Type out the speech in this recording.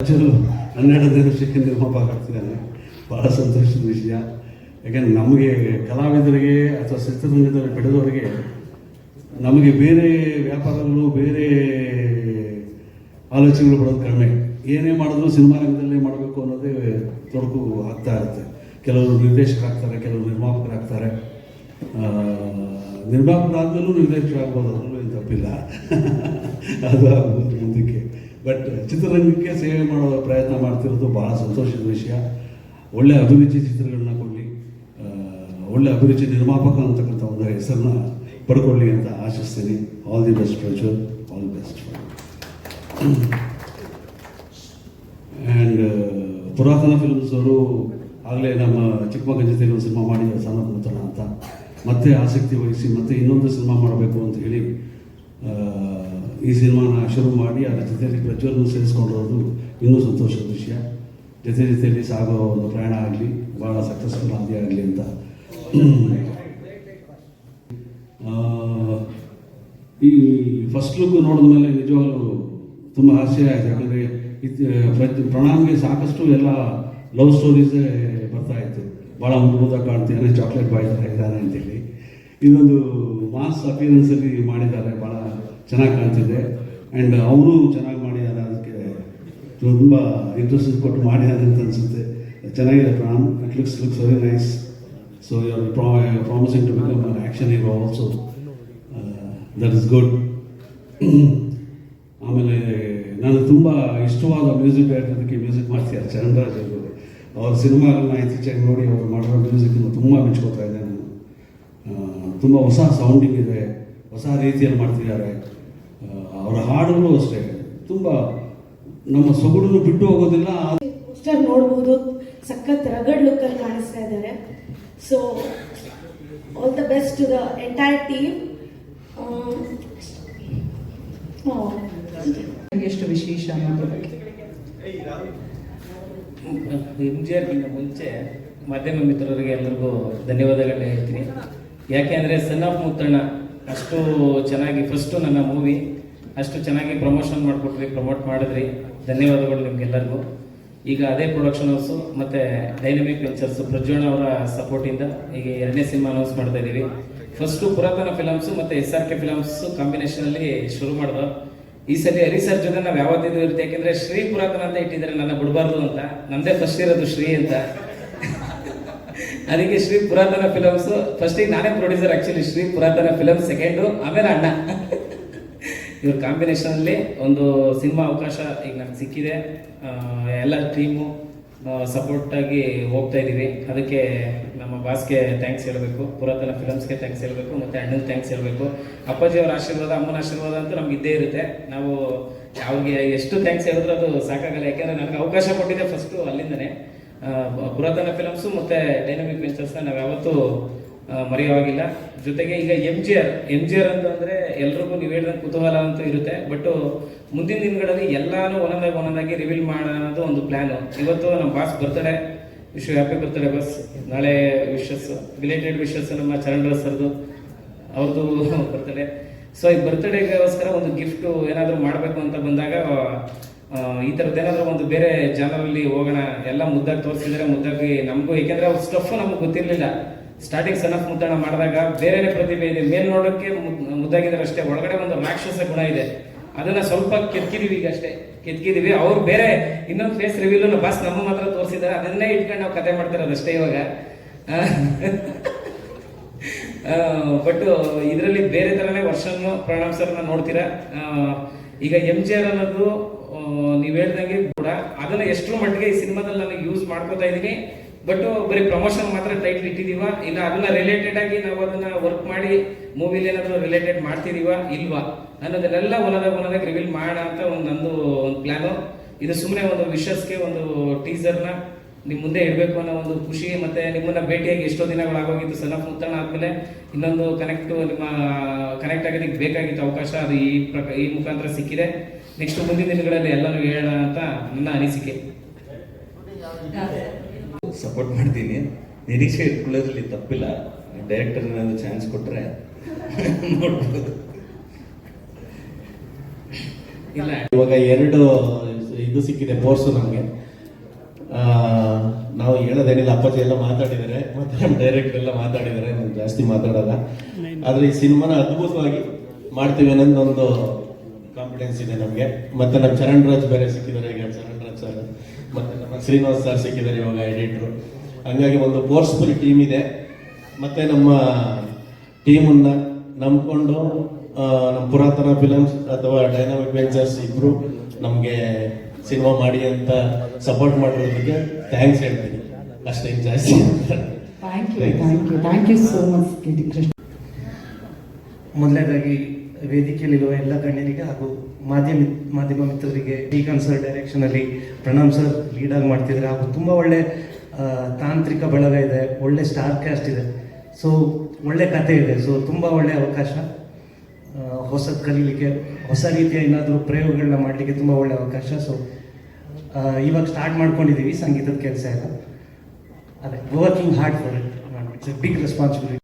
12ನೇ ವರ್ಷಕ್ಕೆ ನಿರ್ಮಾಪಕ ಆಗ್ತಿದ್ದಾನೆ. ಭಾಳ ಸಂತೋಷದ ವಿಷಯ. ಯಾಕೆಂದರೆ ನಮಗೆ ಕಲಾವಿದರಿಗೆ ಅಥವಾ ಚಿತ್ರರಂಗದಲ್ಲಿ ಬೆಳೆದವರಿಗೆ ನಮಗೆ ಬೇರೆ ವ್ಯಾಪಾರಗಳು ಬೇರೆ ಆಲೋಚನೆಗಳು ಬರೋದು ಕಡಿಮೆ. ಏನೇ ಮಾಡಿದ್ರು ಸಿನಿಮಾ ರಂಗದಲ್ಲೇ ಮಾಡಬೇಕು ಅನ್ನೋದೇ ತೊಡಕು ಆಗ್ತಾ ಇರುತ್ತೆ. ಕೆಲವರು ನಿರ್ದೇಶಕರಾಗ್ತಾರೆ, ಕೆಲವರು ನಿರ್ಮಾಪಕರಾಗ್ತಾರೆ. ನಿರ್ಮಾಪಕರಾದ್ಮೇಲೂ ನಿರ್ದೇಶಕರಾಗ್ಬೋದು, ಅದರಲ್ಲೂ ಏನು ತಪ್ಪಿಲ್ಲ. ಅದು ಆಗ್ಬೋದು ಮುಂದಕ್ಕೆ. ಬಟ್ ಚಿತ್ರರಂಗಕ್ಕೆ ಸೇವೆ ಮಾಡೋ ಪ್ರಯತ್ನ ಮಾಡ್ತಿರೋದು ಭಾಳ ಸಂತೋಷದ ವಿಷಯ. ಒಳ್ಳೆ ಅಭಿರುಚಿ ಚಿತ್ರಗಳನ್ನ ಕೊಡಲಿ, ಒಳ್ಳೆ ಅಭಿರುಚಿ ನಿರ್ಮಾಪಕ ಅಂತಕ್ಕಂಥ ಒಂದು ಹೆಸರನ್ನ ಪಡ್ಕೊಳ್ಳಿ ಅಂತ ಆಶಿಸ್ತೀನಿ. All the best Prajwal, all the best. And Puratana films ಅವರು ಆಗಲೇ ನಮ್ಮ ಚಿಕ್ಕಮಗ ಜೊತೆಲಿ ಒಂದು ಸಿನಿಮಾ ಮಾಡಿದ್ದಾರೆ, ಸಣ್ಣ ಪುತ್ತಣ ಅಂತ. ಮತ್ತೆ ಆಸಕ್ತಿ ವಹಿಸಿ ಮತ್ತೆ ಇನ್ನೊಂದು ಸಿನಿಮಾ ಮಾಡಬೇಕು ಅಂತ ಹೇಳಿ ಈ ಸಿನಿಮಾನ ಶುರು ಮಾಡಿ ಅದರ ಜೊತೆಯಲ್ಲಿ ಪ್ರಜ್ವಲ್ನು ಸೇರಿಸ್ಕೊಂಡಿರೋದು ಇನ್ನೂ ಸಂತೋಷದ ವಿಷಯ. ಜೊತೆಯಲ್ಲಿ ಸಾಗೋ ಒಂದು ಪ್ರಯಾಣ ಆಗಲಿ, ಭಾಳ ಸಕ್ಸಸ್ಫುಲ್ ಆಗಲಿ ಅಂತ. ಈ ಫಸ್ಟ್ ಲುಕ್ ನೋಡಿದ ಮೇಲೆ ನಿಜವಾಗ್ಲೂ ತುಂಬ ಆಶ್ಚರ್ಯ ಆಯಿತು. ಯಾಕಂದರೆ ಪ್ರಣಾಮ್ಗೆ ಸಾಕಷ್ಟು ಎಲ್ಲ ಲವ್ ಸ್ಟೋರೀಸೇ ಬರ್ತಾ ಇತ್ತು. ಭಾಳ ಮುದ್ದಾಗಿ ಕಾಣ್ತಿದ್ದಾನೆ, ಚಾಕ್ಲೇಟ್ ಬಾಯ್ ಥರ ಇದ್ದಾನೆ ಅಂತೇಳಿ. ಇದೊಂದು ಮಾಸ್ ಅಪಿಯರೆನ್ಸಲ್ಲಿ ಮಾಡಿದ್ದಾರೆ, ಭಾಳ ಚೆನ್ನಾಗಿ ಕಾಣ್ತಿದೆ. ಆ್ಯಂಡ್ ಅವರು ಚೆನ್ನಾಗಿ ಮಾಡಿದ್ದಾರೆ, ಅದಕ್ಕೆ ತುಂಬ ಇಂಟ್ರೆಸ್ಟ್ ಕೊಟ್ಟು ಮಾಡಿದ್ದಾರೆ ಅಂತ ಅನಿಸುತ್ತೆ. ಚೆನ್ನಾಗಿದೆ Pranam. It looks very nice. So you are promising to become an action hero also. That is good. ಆಮೇಲೆ ನಾನು ತುಂಬ ಇಷ್ಟವಾದ ಮ್ಯೂಸಿಕ್ ಡೈರೆಕ್ಟರ್ಗೆ ಮ್ಯೂಸಿಕ್ ಮಾಡ್ತಿದ್ದಾರೆ ಚರಣ್ರಾಜ್ ಅವರು. ಅವ್ರ ಸಿನಿಮಾಗಳನ್ನ ಇತ್ತೀಚೆಗೆ ನೋಡಿ ಅವ್ರು ಮಾಡಿರೋ ಮ್ಯೂಸಿಕ್ನ ತುಂಬ ಮೆಚ್ಕೋತಾ ಇದ್ದೆ ನಾನು. ತುಂಬ ಹೊಸ ಸೌಂಡಿಂಗ್ ಇದೆ, ಹೊಸ ರೀತಿಯಲ್ಲಿ ಮಾಡ್ತಿದ್ದಾರೆ. ಅವರ ಹಾಡುಗಳು ಅಷ್ಟೇ ತುಂಬ ನಮ್ಮ ಸೊಗಡನ್ನು ಬಿಟ್ಟು ಹೋಗೋದಿಲ್ಲ. ಪೋಸ್ಟರ್ ನೋಡ್ಬೋದು, ಸಖತ್ ರಗಡ್ ಲುಕ್ಕಲ್ಲಿ ಕಾಣಿಸ್ತಾ ಇದ್ದಾರೆ. So all the best to the entire team. ಎಷ್ಟು ವಿಶೇಷ ಅನ್ನೋದ್ರ ಬಗ್ಗೆ MGRಗಿಂತ ಮುಂಚೆ ಮಾಧ್ಯಮ ಮಿತ್ರರಿಗೆ ಎಲ್ಲರಿಗೂ ಧನ್ಯವಾದಗಳನ್ನ ಹೇಳ್ತೀನಿ. ಯಾಕೆ ಅಂದರೆ ಸನ್ ಆಫ್ ಮುತ್ತಣ್ಣ ಅಷ್ಟು ಚೆನ್ನಾಗಿ ಫಸ್ಟು ನನ್ನ ಮೂವಿ ಅಷ್ಟು ಚೆನ್ನಾಗಿ ಪ್ರಮೋಷನ್ ಮಾಡಿಕೊಟ್ರಿ, ಪ್ರಮೋಟ್ ಮಾಡಿದ್ರಿ. ಧನ್ಯವಾದಗಳು ನಿಮಗೆಲ್ಲರಿಗೂ. ಈಗ ಅದೇ ಪ್ರೊಡಕ್ಷನ್ ಹೌಸು ಮತ್ತು ಡೈನಮಿಕ್ ವೆಂಚರ್ಸು ಪ್ರಜ್ವಲ್ ಅವರ ಸಪೋರ್ಟಿಂದ ಈಗ 2ನೇ ಸಿನಿಮಾ ಅನೌನ್ಸ್ ಮಾಡ್ತಾ ಇದ್ದೀವಿ. ಫಸ್ಟು ಪುರಾತನ ಫಿಲಮ್ಸು ಮತ್ತು SRK ಫಿಲಮ್ಸು ಕಾಂಬಿನೇಷನಲ್ಲಿ ಶುರು ಮಾಡಿದ್ರು. ಈ ಸಲ ಹರಿಸರ್ ಜೊತೆ ನಾವು ಯಾವತ್ತಿದ್ದು ಇರುತ್ತೆ. ಯಾಕೆಂದರೆ ಶ್ರೀ ಪುರಾತನ ಅಂತ ಇಟ್ಟಿದ್ದಾರೆ, ನನ್ನ ಬಿಡಬಾರ್ದು ಅಂತ. ನಮ್ಮದೇ ಫಸ್ಟ್ ಇರೋದು ಶ್ರೀ ಅಂತ. ಅದಕ್ಕೆ ಶ್ರೀ ಪುರಾತನ ಫಿಲಮ್ಸು ಫಸ್ಟಿಗೆ ನಾನೇ ಪ್ರೊಡ್ಯೂಸರ್. ಆ್ಯಕ್ಚುಲಿ ಶ್ರೀ ಪುರಾತನ ಫಿಲಮ್ಸ್ ಸೆಕೆಂಡು, ಆಮೇಲೆ ಅಣ್ಣ. ಇವ್ರ ಕಾಂಬಿನೇಷನಲ್ಲಿ ಒಂದು ಸಿನಿಮಾ ಅವಕಾಶ ಈಗ ನನಗೆ ಸಿಕ್ಕಿದೆ. ಎಲ್ಲ ಟೀಮು ಸಪೋರ್ಟಾಗಿ ಹೋಗ್ತಾ ಇದ್ದೀವಿ. ಅದಕ್ಕೆ ನಮ್ಮ ಬಾಸ್ಗೆ ಥ್ಯಾಂಕ್ಸ್ ಹೇಳಬೇಕು, ಪುರಾತನ ಫಿಲಮ್ಸ್ಗೆ ಥ್ಯಾಂಕ್ಸ್ ಹೇಳಬೇಕು, ಮತ್ತು ಅಣ್ಣನ ಥ್ಯಾಂಕ್ಸ್ ಹೇಳಬೇಕು. ಅಪ್ಪಾಜಿಯವರ ಆಶೀರ್ವಾದ, ಅಮ್ಮನ ಆಶೀರ್ವಾದ ಅಂತೂ ನಮ್ಗೆ ಇದ್ದೇ ಇರುತ್ತೆ. ನಾವು ಅವ್ರಿಗೆ ಎಷ್ಟು ಥ್ಯಾಂಕ್ಸ್ ಹೇಳಿದ್ರು ಅದು ಸಾಕಾಗಲ್ಲ. ಯಾಕೆಂದರೆ ನನಗೆ ಅವಕಾಶ ಕೊಟ್ಟಿದ್ದೆ ಫಸ್ಟು ಅಲ್ಲಿಂದನೇ. ಪುರಾತನ ಫಿಲಮ್ಸು ಮತ್ತು ಡೈನಮಿಕ್ ವೆಂಚರ್ಸ್ನ ನಾವು ಯಾವತ್ತೂ ಮರೆಯೋವಾಗಿಲ್ಲ. ಜೊತೆಗೆ ಈಗ MGR ಅಂತಂದರೆ ಎಲ್ರಿಗೂ ನೀವು ಹೇಳಿದಂಗೆ ಕುತೂಹಲ ಅಂತೂ ಇರುತ್ತೆ. ಬಟ್ ಮುಂದಿನ ದಿನಗಳಲ್ಲಿ ಎಲ್ಲಾನು ಒಂದೊಂದಾಗಿ ರಿವೀಲ್ ಮಾಡೋದು ಒಂದು ಪ್ಲ್ಯಾನು. ಇವತ್ತು ನಮ್ಮ boss birthday, wish happy birthday boss. ನಾಳೆ ವಿಶಸ್, ಬಿಲೇಟೆಡ್ ವಿಶಸ್ ನಮ್ಮ ಚರಣ್ರಾಜ್ ಸರ್ದು, ಅವ್ರದ್ದು ಬರ್ತಡೇ. ಸೊ ಈ ಬರ್ತಡೇಗೋಸ್ಕರ ಒಂದು ಗಿಫ್ಟು ಏನಾದರೂ ಮಾಡಬೇಕು ಅಂತ ಬಂದಾಗ ಈ ಥರದ್ದು ಏನಾದರೂ ಒಂದು ಬೇರೆ ಜಾನರಲ್ಲಿ ಹೋಗೋಣ. ಎಲ್ಲ ಮುದ್ದಾಗಿ ತೋರಿಸಿದರೆ ಮುದ್ದಾಗಿ ನಮಗೂ, ಏಕೆಂದರೆ ಅವ್ರ ಸ್ಟಫ್ ನಮಗೆ ಗೊತ್ತಿರಲಿಲ್ಲ. ಸ್ಟಾರ್ಟಿಂಗ್ ಸನ್ ಆಫ್ ಮುತ್ತಣ್ಣ ಮಾಡಿದಾಗ ಬೇರೆನೇ ಪ್ರತಿಭೆ ಇದೆ. ಮೇಲ್ ನೋಡೋಕ್ಕೆ ಮುದ್ದಾಗಿದ್ದಾರೆ ಅಷ್ಟೇ, ಒಳಗಡೆ ಒಂದು ರಾಕ್ಷಸ ಗುಣ ಇದೆ. ಅದನ್ನು ಸ್ವಲ್ಪ ಕೆತ್ಕಿದೀವಿ, ಈಗ ಅಷ್ಟೇ ಕೆತ್ಕಿದೀವಿ. ಅವ್ರು ಬೇರೆ ಇನ್ನೊಂದು ಫೇಸ್ ರಿವೀಲು ಬಾಸ್ ನಮ್ಮ ಮಾತ್ರ ತೋರಿಸಿದ್ದಾರೆ. ಅದನ್ನೇ ಇಟ್ಕೊಂಡು ನಾವು ಕತೆ ಮಾಡ್ತಿರೋದಷ್ಟೇ ಇವಾಗ. ಬಟ್ ಇದರಲ್ಲಿ ಬೇರೆ ಥರನೇ ವರ್ಷನ್ನು ಪ್ರಣಾಮ್ ಸರ್ನ ನೋಡ್ತೀರಾ. ಈಗ MGR ಅನ್ನೋದು ನೀವು ಹೇಳ್ದಂಗೆ ಕೂಡ ಅದನ್ನು ಎಷ್ಟರ ಮಟ್ಟಿಗೆ ಈ ಸಿನಿಮಾದಲ್ಲಿ ನಾನು ಯೂಸ್ ಮಾಡ್ಕೋತಾ ಇದ್ದೀನಿ. ಬಟ್ ಬರೀ ಪ್ರಮೋಷನ್ ಮಾತ್ರ ಟೈಟ್ಲ್ ಇಟ್ಟಿದೀವ, ಇಲ್ಲ ಅದನ್ನ ರಿಲೇಟೆಡ್ ಆಗಿ ನಾವು ಅದನ್ನ ವರ್ಕ್ ಮಾಡಿ ಮೂವಿಲಿ ಏನಾದರೂ ರಿಲೇಟೆಡ್ ಮಾಡ್ತಿದೀವ ಇಲ್ವಾ ಅನ್ನೋದನ್ನೆಲ್ಲ ಒಂದೊಂದಾಗಿ ರಿವೀಲ್ ಮಾಡೋಣ ಅಂತ ಒಂದು ಪ್ಲ್ಯಾನು. ಇದು ಸುಮ್ಮನೆ ಒಂದು ವಿಶಸ್ಗೆ ಒಂದು ಟೀಸರ್ನ ನಿಮ್ಮ ಮುಂದೆ ಇಡಬೇಕು ಅನ್ನೋ ಒಂದು ಖುಷಿ. ಮತ್ತು ನಿಮ್ಮನ್ನು ಭೇಟಿಯಾಗಿ ಎಷ್ಟೋ ದಿನಗಳಾಗೋಗಿತ್ತು. ಸನ್ ಆಫ್ ಮುತ್ತಣ್ಣ ಆದಮೇಲೆ ಇನ್ನೊಂದು ಕನೆಕ್ಟ್ ಆಗೋದಕ್ಕೆ ಬೇಕಾಗಿತ್ತು ಅವಕಾಶ. ಅದು ಈ ಮುಖಾಂತರ ಸಿಕ್ಕಿದೆ. ನೆಕ್ಸ್ಟ್ ಮುಂದಿನ ದಿನಗಳಲ್ಲಿ ಎಲ್ಲನೂ ಹೇಳೋಣ ಅಂತ ನನ್ನ ಅನಿಸಿಕೆ. ಸಪೋರ್ಟ್ ಮಾಡ್ತೀನಿ, ನಿರೀಕ್ಷೆ ಇಟ್ಕೊಳ್ಳೋದ್ರಲ್ಲಿ ತಪ್ಪಿಲ್ಲ. ಡೈರೆಕ್ಟರ್ ಏನಾದ್ರು ಚಾನ್ಸ್ ಕೊಟ್ಟರೆ ನೋಡ್ಬೋದು. ಇಲ್ಲ ಇವಾಗ 2 ಇದು ಸಿಕ್ಕಿದೆ ಫೋರ್ಸು ನಮಗೆ. ನಾವು ಹೇಳೋದೇನಿಲ್ಲ, ಅಪ್ಪಾಜಿ ಎಲ್ಲ ಮಾತಾಡಿದ್ದಾರೆ, ಮತ್ತೆ ನಮ್ಮ ಡೈರೆಕ್ಟರ್ ಎಲ್ಲ ಮಾತಾಡಿದ್ದಾರೆ, ನಾನು ಜಾಸ್ತಿ ಮಾತಾಡಲ್ಲ. ಆದರೆ ಈ ಸಿನಿಮಾನ ಅದ್ಭುತವಾಗಿ ಮಾಡ್ತೀವಿ ಅನ್ನೋದು ಒಂದು ಕಾನ್ಫಿಡೆನ್ಸ್ ಇದೆ ನಮಗೆ. ಮತ್ತೆ ನಮ್ಮ ಚರಣ್ ರಾಜ್ ಬೇರೆ ಸಿಕ್ಕಿದ್ದಾರೆ, ಈಗ ಚರಣ್ ರಾಜ್ ಸರ್ ಮತ್ತೆ ನಮ್ಮ ಶ್ರೀನಿವಾಸ್ ಸರ್ ಸಿಕ್ಕಿದ್ದಾರೆ ಇವಾಗ ಎಡಿಟ್ರು. ಹಂಗಾಗಿ ಒಂದು ಫೋರ್ಸ್ಫುಲ್ ಟೀಮ್ ಇದೆ. ಮತ್ತೆ ನಮ್ಮ ಟೀಮನ್ನ ನಂಬ್ಕೊಂಡು ನಮ್ಮ ಪುರಾತನ ಫಿಲಮ್ಸ್ ಅಥವಾ ಡೈನಾಮಿಕ್ ವೆಂಚರ್ಸ್ ಇಬ್ರು ನಮಗೆ ಸಿನಿಮಾ ಮಾಡಿ ಅಂತ ಸಪೋರ್ಟ್ ಮಾಡಿರೋದಕ್ಕೆ ಥ್ಯಾಂಕ್ಸ್ ಹೇಳ್ತೀನಿ. ಅಷ್ಟೇ, ಜಾಸ್ತಿ. Thank you so much Krishna. ಮೊದಲನೇದಾಗಿ ವೇದಿಕೆಯಲ್ಲಿರುವ ಎಲ್ಲ ಗಣ್ಯರಿಗೆ ಹಾಗೂ ಮಾಧ್ಯಮ ಮಿತ್ರರಿಗೆ, ಶ್ರೀಕಾಂತ್ ಸರ್ ಡೈರೆಕ್ಷನಲ್ಲಿ ಪ್ರಣಾಮ್ ಸರ್ ಲೀಡಾಗಿ ಮಾಡ್ತಿದ್ದಾರೆ, ಹಾಗೂ ತುಂಬ ಒಳ್ಳೆ ತಾಂತ್ರಿಕ ಬಳಗ ಇದೆ, ಒಳ್ಳೆ ಸ್ಟಾರ್ ಕ್ಯಾಸ್ಟ್ ಇದೆ, ಸೊ ಒಳ್ಳೆ ಕತೆ ಇದೆ. ಸೊ ತುಂಬ ಒಳ್ಳೆ ಅವಕಾಶ, ಹೊಸದು ಕಲೀಲಿಕ್ಕೆ, ಹೊಸ ರೀತಿಯ ಏನಾದರೂ ಪ್ರಯೋಗಗಳನ್ನ ಮಾಡಲಿಕ್ಕೆ ತುಂಬ ಒಳ್ಳೆ ಅವಕಾಶ. ಸೊ ಇವಾಗ ಸ್ಟಾರ್ಟ್ ಮಾಡ್ಕೊಂಡಿದ್ದೀವಿ ಸಂಗೀತದ ಕೆಲಸ ಎಲ್ಲ. ಅದೇ working hard for it. It's a big responsibility.